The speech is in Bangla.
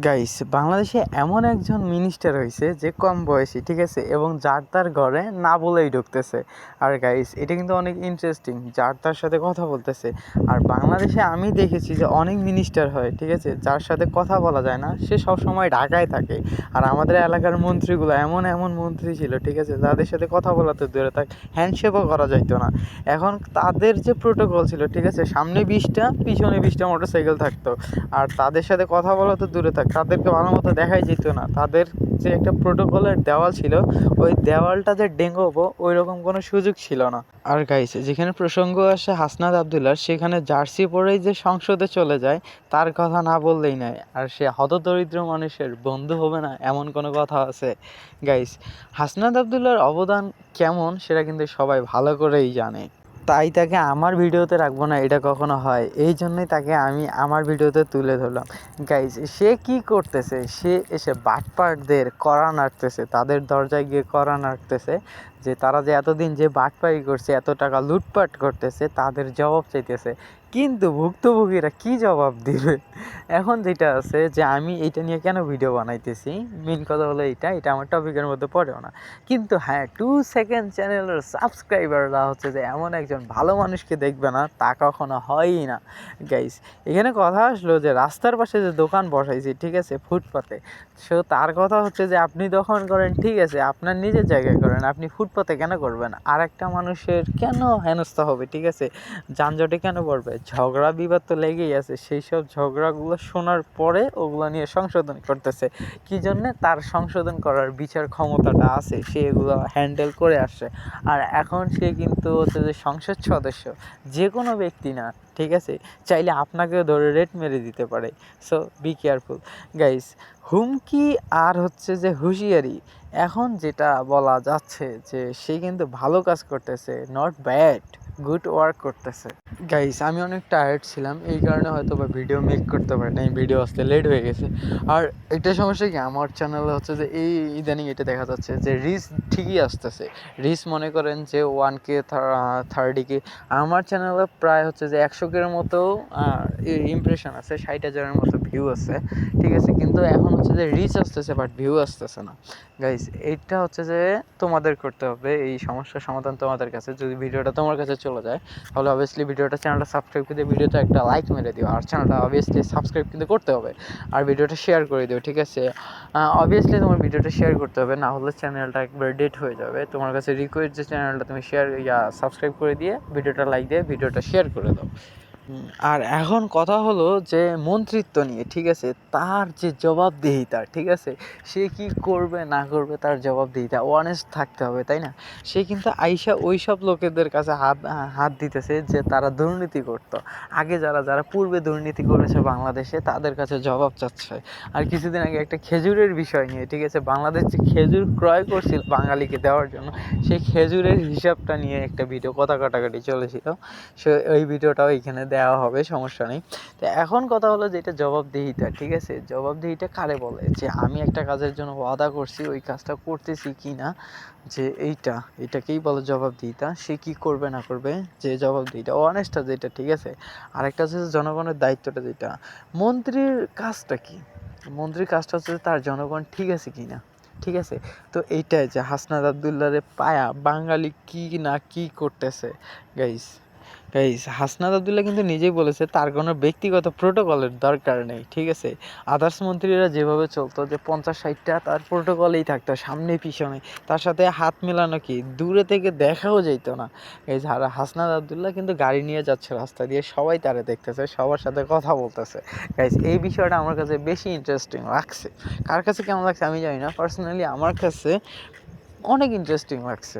গাইস, বাংলাদেশে এমন একজন মিনিস্টার হয়েছে যে কম বয়সী, ঠিক আছে, এবং যার তার ঘরে না বলেই ঢুকতেছে। আর গাইস, এটা কিন্তু অনেক ইন্টারেস্টিং, যার তার সাথে কথা বলতেছে। আর বাংলাদেশে আমি দেখেছি যে অনেক মিনিস্টার হয়, ঠিক আছে, যার সাথে কথা বলা যায় না, সে সব সময় ঢাকায় থাকে। আর আমাদের এলাকার মন্ত্রীগুলো এমন এমন মন্ত্রী ছিল, ঠিক আছে, যাদের সাথে কথা বলা তো দূরে থাক, হ্যান্ডশেকও করা যাইতো না। এখন তাদের যে প্রোটোকল ছিল, ঠিক আছে, সামনে 20টা পিছনে 20টা মোটরসাইকেল থাকতো। আর তাদের সাথে কথা বলা তো দূরে থাক, তাদেরকে ভালো মতো দেখাই যেত না। তাদের যে একটা প্রোটোকলের দেওয়াল ছিল, ওই দেওয়ালটা যে ডেঙ্গোবো ওই রকম কোনো সুযোগ ছিল না। আর গাইছে, যেখানে প্রসঙ্গ আসে হাসনাত আবদুল্লার, সেখানে জার্সি পরেই যে সংসদে চলে যায়, তার কথা না বললেই নয়। আর সে হতদরিদ্র মানুষের বন্ধু হবে না, এমন কোনো কথা আছে? গাইস, হাসনাত আবদুল্লার অবদান কেমন সেটা কিন্তু সবাই ভালো করেই জানে। তাই তাকে আমার ভিডিওতে রাখবো না, এটা কখনো হয়? এই জন্যই তাকে আমি আমার ভিডিওতে তুলে ধরলাম। গাইজ, সে কি করতেছে? সে এসে বাটপারদের কড়া নাড়তেছে, তাদের দরজায় গিয়ে কড়া নাড়তেছে যে তারা যে এতদিন যে বাটপারি করছে, এত টাকা লুটপাট করতেছে, তাদের জবাব চাইতেছে। কিন্তু ভুক্তভোগীরা কি জবাব দিবে? এখন যেটা আছে যে আমি এইটা নিয়ে কেন ভিডিও বানাইতেছি, মেন কথা হলো এটা আমার টপিকের মধ্যে পড়েও না। কিন্তু হ্যাঁ, 2 সেকেন্ড চ্যানেলের সাবস্ক্রাইবাররা হচ্ছে যে এমন একজন ভালো মানুষকে দেখবে না, তা কখনো হয়ই না। গাইস, এখানে কথা আসলো যে রাস্তার পাশে যে দোকান বসাইছি, ঠিক আছে, ফুটপাতে, সো তার কথা হচ্ছে যে আপনি দোকান করেন, ঠিক আছে, আপনার নিজের জায়গায় করেন, আপনি ফুটপাতে কেন করবেন? আর একটা মানুষের কেন হেনস্থা হবে, ঠিক আছে, যানজটে কেন পড়বে? ঝগড়া বিবাদ তো লেগেই আছে। সেই সব ঝগড়াগুলো শোনার পরে ওগুলো নিয়ে সংশোধন করতেছে। কী জন্যে? তার সংশোধন করার বিচার ক্ষমতাটা আছে, সে এগুলো হ্যান্ডেল করে আসছে। আর এখন সে কিন্তু হচ্ছে যে সংসদ সদস্য, যে কোনো ব্যক্তি না, ঠিক আছে, চাইলে আপনাকেও ধরে রেট মেরে দিতে পারে। So be careful guys. হুমকি আর হচ্ছে যে হুঁশিয়ারি, এখন যেটা বলা যাচ্ছে যে সে কিন্তু ভালো কাজ করতেছে, নট ব্যাড, গুড ওয়ার্ক করতেছে। গাইস, আমি অনেক টায়ার্ড ছিলাম, এই কারণে হয়তো বা ভিডিও মেক করতে পারি না, ভিডিও আসতে লেট হয়ে গেছে। আর এটা সমস্যা কি, আমার চ্যানেলে হচ্ছে যে এই ইদানিং এটা দেখা যাচ্ছে যে রিচ ঠিকই আসতেছে। রিচ মনে করেন যে 1K 30K, আমার চ্যানেলে প্রায় হচ্ছে যে 100K-র মতো ইমপ্রেশন আছে, 60,000-এর মতো ভিউ আছে, ঠিক আছে, কিন্তু এখন হচ্ছে যে রিচ আসতেছে বাট ভিউ আসতেছে না। গাইস, এইটা হচ্ছে যে তোমাদের করতে হবে, এই সমস্যার সমাধান তোমাদের কাছে। যদি ভিডিওটা তোমার কাছে চলে যায়, তাহলে অবভিয়াসলি চ্যানেলটা সাবস্ক্রাইব করে দিয়ে ভিডিওতে একটা লাইক মেরে দিও। আর চ্যানেলটা অবভিয়াসলি সাবস্ক্রাইব কিন্তু করতে হবে, আর ভিডিওটা শেয়ার করে দিও, ঠিক আছে। অবভিয়াসলি তোমার ভিডিওটা শেয়ার করতে হবে, না হলে চ্যানেলটা একবার ডেট হয়ে যাবে। তোমার কাছে রিকোয়েস্ট যে চ্যানেলটা তুমি সাবস্ক্রাইব করে দিয়ে ভিডিওটা লাইক দিয়ে ভিডিওটা শেয়ার করে দাও। আর এখন কথা হলো যে মন্ত্রিত্ব নিয়ে, ঠিক আছে, তার যে জবাবদিহিতা, ঠিক আছে, সে কি করবে না করবে, তার জবাবদিহিতা অনেস্ট থাকতে হবে, তাই না? সে কিন্তু আইসা ওই সব লোকেদের কাছে হাত দিতেছে যে তারা দুর্নীতি করতো, আগে যারা পূর্বে দুর্নীতি করেছে বাংলাদেশে, তাদের কাছে জবাব চাচ্ছে। আর কিছুদিন আগে একটা খেজুরের বিষয় নিয়ে, ঠিক আছে, বাংলাদেশ যে খেজুর ক্রয় করছিল বাঙালিকে দেওয়ার জন্য, সেই খেজুরের হিসাবটা নিয়ে একটা ভিডিও কথা কাটাকাটি চলেছিল। সে ওই ভিডিওটাও এইখানে দেওয়া হবে, সমস্যা নেই। তো এখন কথা হলো যে এটা জবাবদিহিতা, ঠিক আছে, জবাবদিহিতা কারে বলে? যে আমি একটা কাজের জন্য ওয়াদা করছি, ওই কাজটা করতেছি কি না, যে এটাকেই বলে জবাবদিহিতা। সে কি করবে না করবে, যে জবাবদিহিতা, অনেস্টটা যেটা, ঠিক আছে। আরেকটা হচ্ছে জনগণের দায়িত্বটা, যেটা মন্ত্রীর কাজটা কি, মন্ত্রীর কাজটা হচ্ছে তার জনগণ ঠিক আছে কি না, ঠিক আছে। তো এইটাই যে হাসনাত আবদুল্লাহরে পায়া বাঙালি কি না কি করতেছে। গাইস, হাসনাত আবদুল্লাহ কিন্তু নিজেই বলেছে তার কোনো ব্যক্তিগত প্রোটোকলের দরকার নেই, ঠিক আছে। আদার্স মন্ত্রীরা যেভাবে চলতো, যে 50-60টা তার প্রোটোকলেই থাকতো, সামনে পিছনে, তার সাথে হাত মেলানো কি, দূরে থেকে দেখাও যেত না। আর হাসনাত আবদুল্লাহ কিন্তু গাড়ি নিয়ে যাচ্ছে রাস্তা দিয়ে, সবাই তারা দেখতেছে, সবার সাথে কথা বলতেছে। গাইস, এই বিষয়টা আমার কাছে বেশি ইন্টারেস্টিং লাগছে। কার কাছে কেমন লাগছে আমি জানি না, পার্সোনালি আমার কাছে অনেক ইন্টারেস্টিং লাগছে।